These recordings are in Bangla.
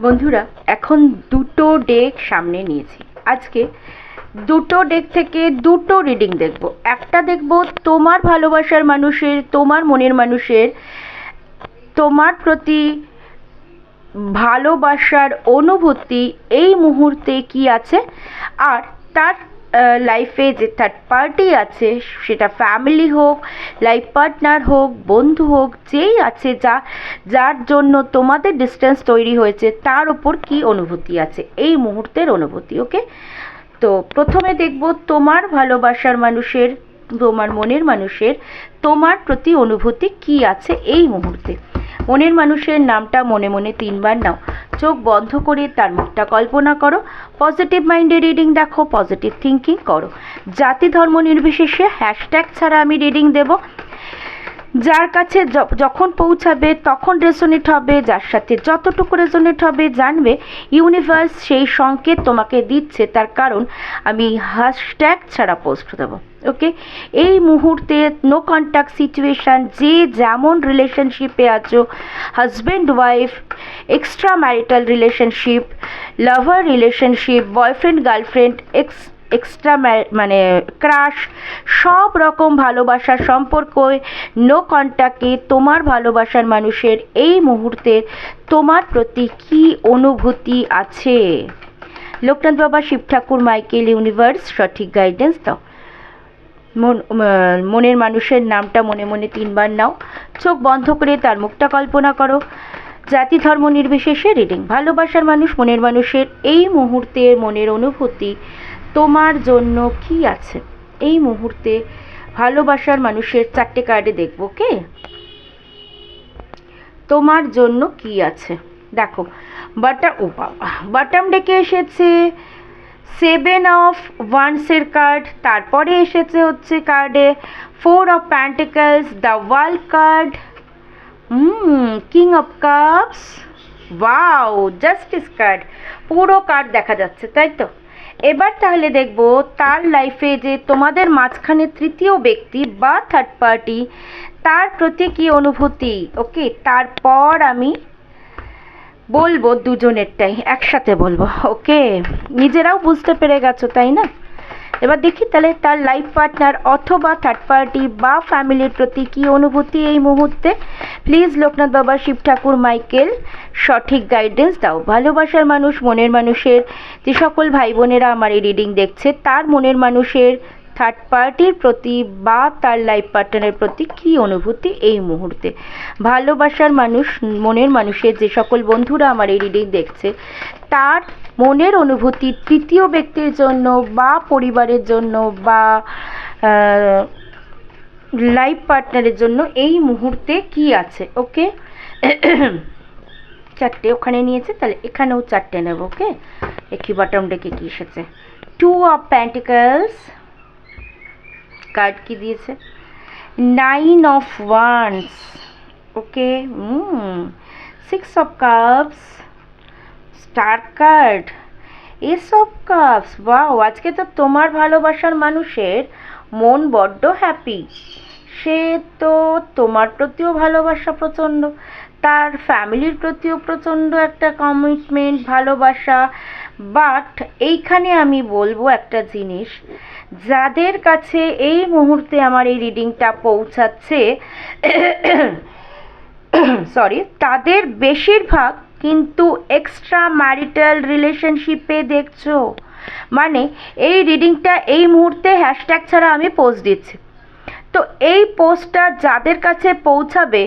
বন্ধুরা, এখন দুটো ডেক সামনে নিয়েছি। আজকে দুটো ডেক থেকে দুটো রিডিং দেখব। একটা দেখব তোমার ভালোবাসার মানুষের, তোমার মনের মানুষের তোমার প্রতি ভালোবাসার অনুভূতি এই মুহূর্তে কি আছে, আর তার লাইফে যে থার্ড পার্টি আছে, সেটা ফ্যামিলি হোক, লাইফ পার্টনার হোক, বন্ধু হোক, যেই আছে, যার জন্য তোমাদের ডিস্টেন্স তৈরি হয়েছে, তার ওপর কি অনুভূতি আছে এই মুহূর্তের অনুভূতি। ওকে, তো প্রথমে দেখব তোমার ভালোবাসার মানুষের, তোমার মনের মানুষের তোমার প্রতি অনুভূতি কি আছে এই মুহূর্তে। মনের মানুষের নামটা মনে মনে 3 বার নাও, চোখ বন্ধ করে তার মুখটা কল্পনা করো, পজিটিভ মাইন্ডে রিডিং দেখো, পজিটিভ থিঙ্কিং করো। জাতি ধর্ম নির্বিশেষে হ্যাশট্যাগ ছাড়া আমি রিডিং দেব। যার কাছে যখন পৌঁছাবে তখন রেজোনেট হবে, যার সাথে যতটুকু রেজোনেট হবে, জানবে ইউনিভার্স সেই সংকেত তোমাকে দিচ্ছে, তার কারণ আমি হ্যাশট্যাগ ছাড়া পোস্ট দেবো। ওকে, এই মুহূর্তে নো কন্ট্যাক্ট সিচুয়েশান, যে যেমন রিলেশনশিপে আছো, husband wife, extra marital relationship, lover relationship, boyfriend girlfriend, extra মানে ক্রাশ, সব রকম ভালোবাসার সম্পর্কে নো কন্ট্যাক্টে তোমার ভালোবাসার মানুষের এই মুহূর্তে তোমার প্রতি কি অনুভূতি আছে। লোকনাথ বাবা, শিব ঠাকুর, মাইকেল, ইউনিভার্স সঠিক গাইডেন্স দাও। মনের মানুষের নামটা মনে মনে 3 বার নাও, চোখ বন্ধ করে তার মুখটা কল্পনা করো। জাতি ধর্ম নির্বিশেষে রিডিং। ভালোবাসার মানুষ, মনের মানুষের এই মুহূর্তের মনের অনুভূতি তোমার জন্য কি আছে এই মুহূর্তে। ভালোবাসার মানুষের 4টে কার্ডে দেখব। কে তোমার জন্য কি আছে দেখো। বটম ডেকে এসেছে 7 অফ ওয়ান্ডসের কার্ড, তারপরে এসেছে হচ্ছে কার্ডে 4 of pentacles, the world card, king of cups, wow, justice card. পুরো কার্ড দেখা যাচ্ছে, তাই তো। এবার তাহলে দেখব তার লাইফে যে তোমাদের মাঝখানে তৃতীয় ব্যক্তি বা থার্ড পার্টি, তার প্রতি কি অনুভূতি। ওকে, তারপর আমি বলবো দুজনেরটাই একসাথে বলবো। ওকে, নিজেরাও বুঝতে পেরে গেছো, তাই না। এবার দেখি তাহলে তার লাইফ পার্টনার অথবা থার্ড পার্টি বা ফ্যামিলির প্রতি কি অনুভূতি এই মুহূর্তে। প্লিজ লোকনাথ বাবা, শিব ঠাকুর, মাইকেল সঠিক গাইডেন্স দাও। ভালোবাসার মানুষ, মনের মানুষের যে সকল ভাই বোনেরা আমার এই রিডিং দেখছে, তার মনের মানুষের থার্ড পার্টির প্রতি বা তার লাইফ পার্টনারের প্রতি কি অনুভূতি এই মুহূর্তে। ভালোবাসার মানুষ, মনের মানুষের যে সকল বন্ধুরা আমার এই রিডিং দেখছে, তার মনের অনুভূতি তৃতীয় ব্যক্তির জন্য বা পরিবারের জন্য বা লাইফ পার্টনারের জন্য এই মুহূর্তে কি আছে। ওকে, 4টে ওখানে নিয়েছে, তাহলে এখানেও 4টে নেব। ওকে, দেখি বটম ডেকে কি এসেছে। 2 অফ প্যান্টিকলস কার্ড কি দিয়েছে, 9 of wands. Okay, 6 of cups, star card, S of cups. Wow, আজকে তো তোমার ভালোবাসার মানুষের মন বড্ড হ্যাপি। সে তো তোমার প্রতিও ভালোবাসা প্রচণ্ড, তার ফ্যামিলির প্রতিও প্রচণ্ড একটা কমিটমেন্ট, ভালোবাসা। বাট এইখানে আমি বলবো একটা জিনিস, যাদের কাছে এই মুহূর্তে আমার এই রিডিংটা পৌঁছাচ্ছে সরি, তাদের বেশিরভাগ কিন্তু এক্সট্রা ম্যারিটাল রিলেশনশিপে দেখছো। মানে এই রিডিংটা এই মুহূর্তে হ্যাশট্যাগ ছাড়া আমি পোস্ট দিচ্ছি, তো এই পোস্টটা যাদের কাছে পৌঁছাবে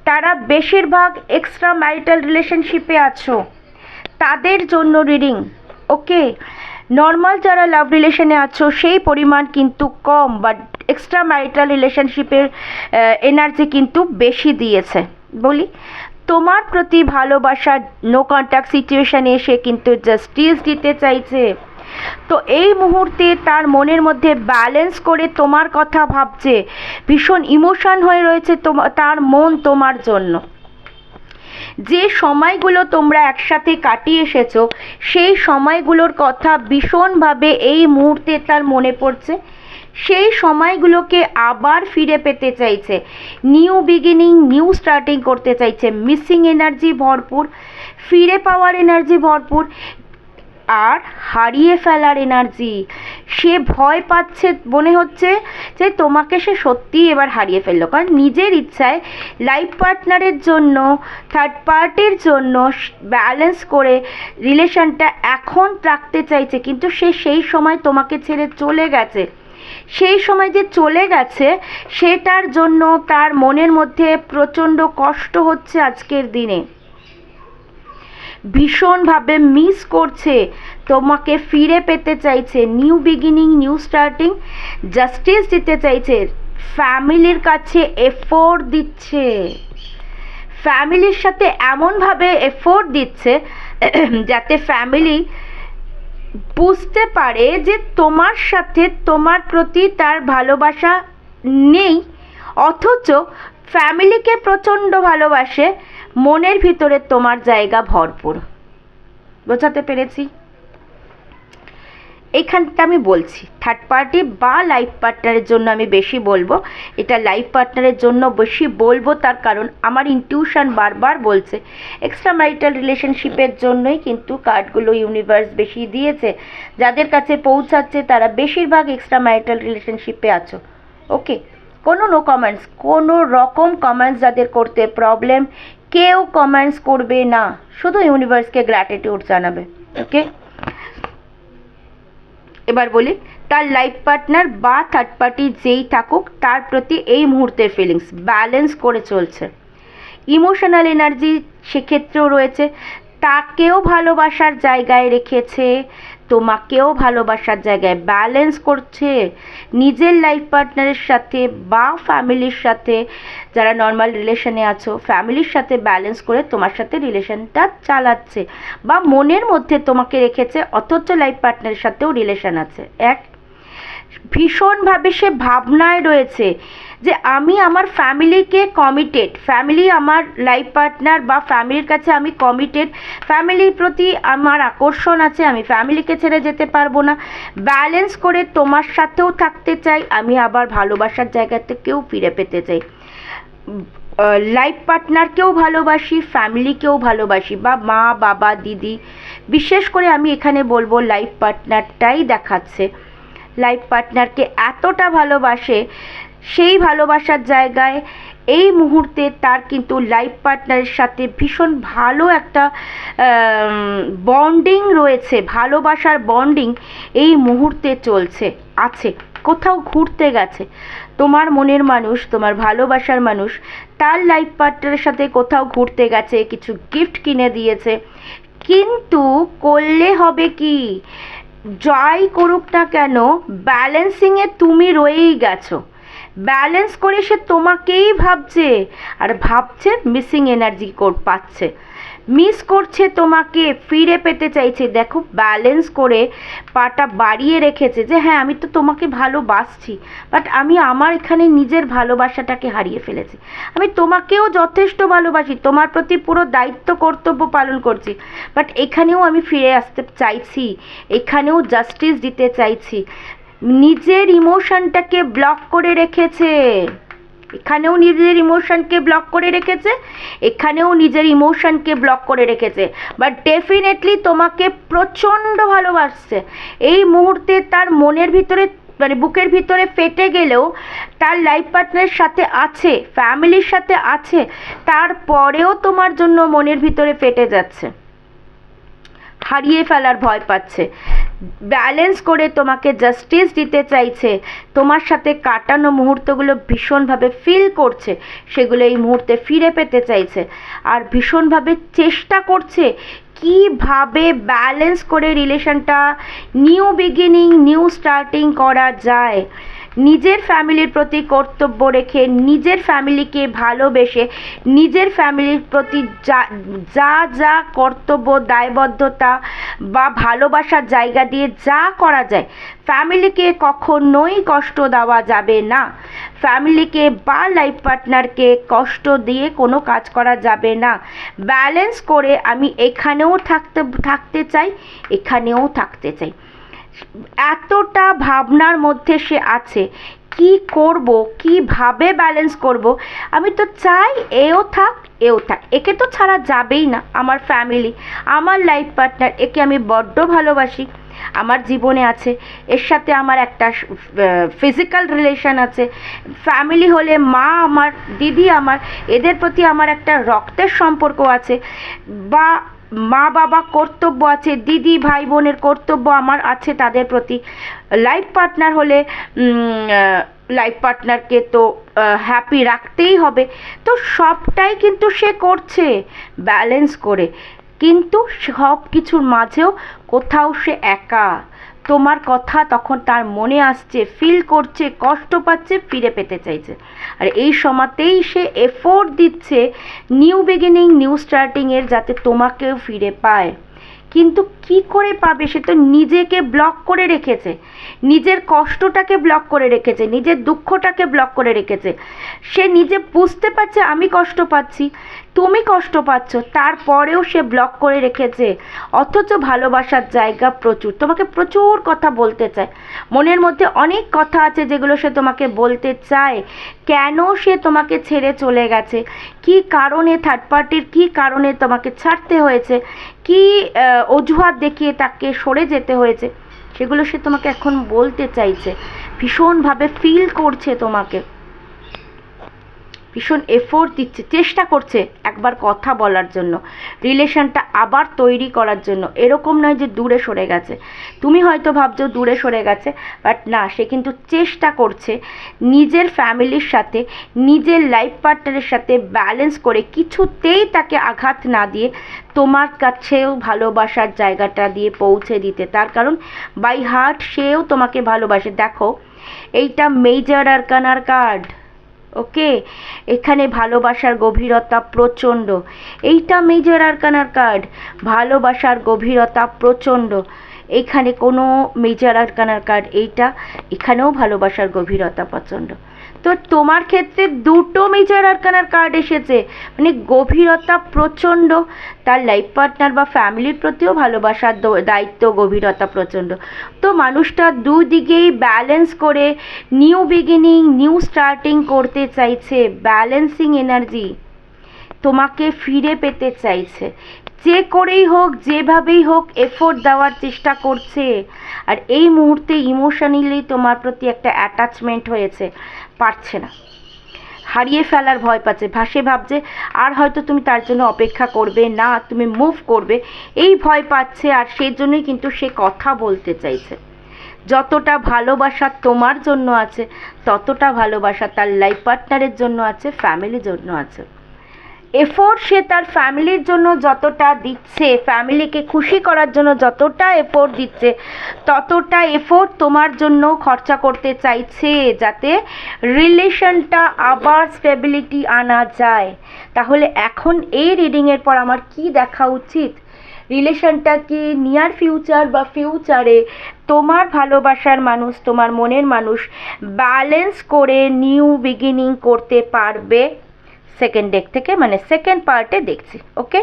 তারা বেশিরভাগ এক্সট্রা ম্যারিটাল রিলেশনশিপে আছো, তাদের জন্য রিডিং। ওকে, নর্মাল যারা লাভ রিলেশনে আছো সেই পরিমাণ কিন্তু কম, বাট এক্সট্রা ম্যারিটাল রিলেশনশিপের এনার্জি কিন্তু বেশি দিয়েছে। বলি, তোমার প্রতি ভালোবাসা নো কন্ট্যাক্ট সিচুয়েশানে এসে কিন্তু জাস্টিস দিতে চাইছে। তো এই মুহূর্তে তার মনের মধ্যে ব্যালেন্স করে তোমার কথা ভাবছে, ভীষণ ইমোশন হয়ে রয়েছে তার মন তোমার জন্য। যে সময়গুলো তোমরা একসাথে কাটিয়ে এসেছো, সেই সময়গুলোর কথা ভীষণভাবে এই মুহূর্তে তার মনে পড়ছে। সেই সময়গুলোকে আবার ফিরে পেতে চাইছে, নিউ বিগিনিং, নিউ স্টার্টিং করতে চাইছে, মিসিং এনার্জি ভরপুর, ফিরে পাওয়ার এনার্জি ভরপুর, আর হারিয়ে ফেলার এনার্জি। সে ভয় পাচ্ছে, মনে হচ্ছে যে তোমাকে সে সত্যিই এবার হারিয়ে ফেললো, কারণ নিজের ইচ্ছায় লাইফ পার্টনারের জন্য, থার্ড পার্টির জন্য ব্যালেন্স করে রিলেশনটা এখন রাখতে চাইছে, কিন্তু সে সেই সময় তোমাকে ছেড়ে চলে গেছে। সেই সময় যে চলে গেছে সেটার জন্য তার মনের মধ্যে প্রচণ্ড কষ্ট হচ্ছে আজকের দিনে, ভীষণভাবে মিস করছে, তোমাকে ফিরে পেতে চাইছে, new beginning, new starting, justice দিতে চাইছে, ফ্যামিলির কাছে এফোর্ট দিচ্ছে, ফ্যামিলির সাথে এমনভাবে এফোর্ট দিচ্ছে যাতে ফ্যামিলি বুঝতে পারে যে তোমার সাথে, তোমার প্রতি তার ভালোবাসা নেই, অথচ ফ্যামিলিকে প্রচণ্ড ভালোবাসে, মনের ভিতরে তোমার জায়গা ভরপুর। বোঝাতে পেরেছি? এইখানটা আমি বলছি থার্ড পার্টি বা লাইফ পার্টনারের জন্য আমি বেশি বলবো, এটা লাইফ পার্টনারের জন্য বেশি বলবো, তার কারণ আমার ইনটিউশন বারবার বলছে এক্সট্রা ম্যারিটাল রিলেশনশিপের জন্যই কিন্তু কার্ডগুলো ইউনিভার্স বেশি দিয়েছে, যাদের কাছে পৌঁছাচ্ছে তারা বেশিরভাগ এক্সট্রা ম্যারিটাল রিলেশনশিপে আছো। ওকে, কোনো নো কমেন্টস, কোনো রকম কমেন্টস যাদের করতে প্রবলেম, কেউ কমেন্টস করবে না, শুধু ইউনিভার্সকে গ্র্যাটিটিউড জানাবে। ওকে, এবার বলি তার লাইফ পার্টনার বা থার্ড পার্টি যেই থাকুক তার প্রতি এই মুহূর্তের ফিলিংস ব্যালেন্স করে চলছে, ইমোশনাল এনার্জি সেক্ষেত্রেও রয়েছে, তাকেও ভালোবাসার জায়গায় রেখেছে, তোমাকেও ভালোবাসার জায়গায় ব্যালেন্স করছে, নিজের লাইফ পার্টনারের সাথে বা ফ্যামিলির সাথে, যারা নর্মাল রিলেশনে আছো ফ্যামিলির সাথে ব্যালেন্স করে তোমার সাথে রিলেশনটা চালাচ্ছে, বা মনের মধ্যে তোমাকে রেখেছে অথচ লাইফ পার্টনারের সাথেও রিলেশন আছে। এক, ভীষণভাবে সে ভাবনায় রয়েছে যে আমি আমার ফ্যামিলিকে কমিটেড, ফ্যামিলি আমার লাইফ পার্টনার বা ফ্যামিলির কাছে আমি কমিটেড, ফ্যামিলির প্রতি আমার আকর্ষণ আছে, আমি ফ্যামিলিকে ছেড়ে যেতে পারবো না, ব্যালেন্স করে তোমার সাথেও থাকতে চাই, আমি আবার ভালোবাসার জায়গা থেকেও ফিরে পেতে চাই, লাইফ পার্টনারকেও ভালোবাসি, ফ্যামিলিকেও ভালোবাসি, বা মা বাবা দিদি, বিশেষ করে আমি এখানে বলবো লাইফ পার্টনারটাই দেখাচ্ছে, লাইফ পার্টনারকে এতটা ভালোবাসে, সেই ভালোবাসার জায়গায় এই মুহূর্তে তার কিন্তু লাইফ পার্টনারের সাথে ভীষণ ভালো একটা বন্ডিং রয়েছে, ভালোবাসার বন্ডিং এই মুহূর্তে চলছে, আছে, কোথাও ঘুরতে গেছে, তোমার মনের মানুষ, তোমার ভালোবাসার মানুষ তার লাইফ পার্টনারের সাথে কোথাও ঘুরতে গেছে, কিছু গিফট কিনে দিয়েছে, কিন্তু করলে হবে কি, যাই করুক না কেন ব্যালেন্সিংয়ে তুমি রয়েই গেছো, ব্যালেন্স করে সে তোমাকেই ভাবছে, আর ভাবছে মিসিং এনার্জি পাচ্ছে, মিস করছে, তোমাকে ফিরে পেতে চাইছে। দেখো ব্যালেন্স করে পাটা বাড়িয়ে রেখেছে যে হ্যাঁ আমি তো তোমাকে ভালোবাসছি, বাট আমি আমার এখানে নিজের ভালোবাসাটাকে হারিয়ে ফেলেছি, আমি তোমাকেও যথেষ্ট ভালোবাসি, তোমার প্রতি পুরো দায়িত্ব কর্তব্য পালন করছি, বাট এখানেও আমি ফিরে আসতে চাইছি, এখানেও জাস্টিস দিতে চাইছি, নিজের ইমোশনটাকে ব্লক করে রেখেছে, এখানেও নিজের ইমোশনকে ব্লক করে রেখেছে, এখানেও নিজের ইমোশনকে ব্লক করে রেখেছে, বাট ডেফিনেটলি তোমাকে প্রচণ্ড ভালোবাসছে, এই মুহূর্তে তার মনের ভিতরে মানে বুকের ভিতরে ফেটে গেলেও তার লাইফ পার্টনারের সাথে আছে, ফ্যামিলির সাথে আছে, তারপরেও তোমার জন্য মনের ভিতরে ফেটে যাচ্ছে, হারিয়ে ফেলার ভয় পাচ্ছে, ব্যালেন্স করে তোমাকে জাস্টিস দিতে চাইছে, তোমার সাথে কাটানো মুহূর্তগুলো ভীষণভাবে ফিল করছে, সেগুলো এই মুহূর্তে ফিরে পেতে চাইছে, আর ভীষণভাবে চেষ্টা করছে কিভাবে ব্যালেন্স করে রিলেশনটা নিউ বিগিনিং, নিউ স্টার্টিং করা যায়, নিজের ফ্যামিলির প্রতি কর্তব্য রেখে, নিজের ফ্যামিলিকে ভালোবেসে, নিজের ফ্যামিলির প্রতি যা যা কর্তব্য, দায়বদ্ধতা বা ভালোবাসার জায়গা দিয়ে যা করা যায়, ফ্যামিলিকে কখনোই কষ্ট দেওয়া যাবে না, ফ্যামিলিকে বা লাইফ পার্টনারকে কষ্ট দিয়ে কোনো কাজ করা যাবে না, ব্যালেন্স করে আমি এখানেও থাকতে চাই, এখানেও থাকতে চাই, এতটা ভাবনার মধ্যে সে আছে, কি করব, কিভাবে ব্যালেন্স করব। আমি তো চাই এও থাক এও থাক, একে তো ছাড়া যাবেই না। আমার ফ্যামিলি, আমার লাইফ পার্টনার, একে আমি বড্ড ভালোবাসি, আমার জীবনে আছে, এর সাথে আমার একটা ফিজিক্যাল রিলেশন আছে। ফ্যামিলি হলে মা আমার, দিদি আমার, এদের প্রতি আমার একটা রক্তের সম্পর্ক আছে, বা মা বাবা কর্তব্য আছে, দিদি ভাই বোনের কর্তব্য আমার আছে তাদের প্রতি। লাইফ পার্টনার হলে লাইফ পার্টনারকে তো হ্যাপি রাখতেই হবে। তো সবটাই কিন্তু সে করছে ব্যালেন্স করে, কিন্তু সব কিছুর মাঝেও কোথাও সে একা। তোমার কথা তখন তার মনে আসছে, ফিল করছে, কষ্ট পাচ্ছে, ফিরে পেতে চাইছে। আর এই সময়তেই সে এফোর্ট দিচ্ছে নিউ বিগিনিং, নিউ স্টার্টিংয়ের, যাতে তোমাকেও ফিরে পায়। কিন্তু কি করে পাবে? সে তো নিজেকে ব্লক করে রেখেছে, নিজের কষ্টটাকে ব্লক করে রেখেছে, নিজের দুঃখটাকে ব্লক করে রেখেছে। সে নিজে বুঝতে পারছে আমি কষ্ট পাচ্ছি, তুমি কষ্ট পাচ্ছ, তারপরেও সে ব্লক করে রেখেছে। অথচ ভালোবাসার জায়গা প্রচুর, তোমাকে প্রচুর কথা বলতে চায়, মনের মধ্যে অনেক কথা আছে যেগুলো সে তোমাকে বলতে চায়। কেন সে তোমাকে ছেড়ে চলে গেছে, কি কারণে, থার্ড পার্টির কি কারণে তোমাকে ছাড়তে হয়েছে, কি অজুহাত দেখিয়ে তাকে সরে যেতে হয়েছে, সেগুলো সে তোমাকে এখন বলতে চাইছে। ভীষণভাবে ফিল করছে তোমাকে, ভীষণ এফোর্ট দিচ্ছে, চেষ্টা করছে একবার কথা বলার জন্য, রিলেশনটা আবার তৈরি করার জন্য। এরকম নয় যে দূরে সরে গেছে, তুমি হয়তো ভাবছো দূরে সরে গেছে, বাট না, সে কিন্তু চেষ্টা করছে নিজের ফ্যামিলির সাথে, নিজের লাইফ পার্টনারের সাথে ব্যালেন্স করে, কিছুতেই তাকে আঘাত না দিয়ে তোমার কাছেও ভালোবাসার জায়গাটা দিয়ে পৌঁছে দিতে। তার কারণ বাই হার্ট সেও তোমাকে ভালোবাসে। দেখো, এইটা মেজর আরকানার কার্ড, ওকে? এখানে ভালোবাসার গভীরতা প্রচণ্ড। এইটা মেজর আরকানার কার্ড, ভালোবাসার গভীরতা প্রচণ্ড। এখানে কোনো মেজর আরকানার কার্ড এইটা, এখানেও ভালোবাসার গভীরতা প্রচণ্ড। তো তোমার ক্ষেত্রে দুটো মেজর আরকানার কার্ড এসেছে, মানে গভীরতা প্রচণ্ড। তার লাইফ পার্টনার বা ফ্যামিলির প্রতিও ভালোবাসার দায়িত্ব, গভীরতা প্রচণ্ড। তো মানুষটা দুদিকেই ব্যালেন্স করে নিউ বিগিনিং, নিউ স্টার্টিং করতে চাইছে, ব্যালেন্সিং এনার্জি, তোমাকে ফিরে পেতে চাইছে। যে করেই হোক, যেভাবেই হোক এফোর্ট দেওয়ার চেষ্টা করছে। আর এই মুহূর্তে ইমোশনালি তোমার প্রতি একটা অ্যাটাচমেন্ট হয়েছে, পারছে না, হারিয়ে ফেলার ভয় পাচ্ছে, ভাবছে আর হয়তো তুমি তার জন্য অপেক্ষা করবে না, তুমি মুভ করবে, এই ভয় পাচ্ছে। আর সেই জন্যই কিন্তু সে কথা বলতে চাইছে। যতটা ভালোবাসা তোমার জন্য আছে, ততটা ভালোবাসা তার লাইফ পার্টনারের জন্য আছে, ফ্যামিলির জন্য আছে। এফোর্ট সে তার ফ্যামিলির জন্য যতটা দিচ্ছে, ফ্যামিলিকে খুশি করার জন্য যতটা এফোর্ট দিচ্ছে, ততটা এফোর্ট তোমার জন্য খরচা করতে চাইছে, যাতে রিলেশনটা আবার স্টেবিলিটি আনা যায়। তাহলে এখন এই রিডিংয়ের পর আমার কি দেখা উচিত? রিলেশনটা কি নিয়ার ফিউচার বা ফিউচারে তোমার ভালোবাসার মানুষ, তোমার মনের মানুষ ব্যালেন্স করে নিউ বিগিনিং করতে পারবে? সেকেন্ড ডেক থেকে, মানে সেকেন্ড পার্টে দেখছি, ওকে?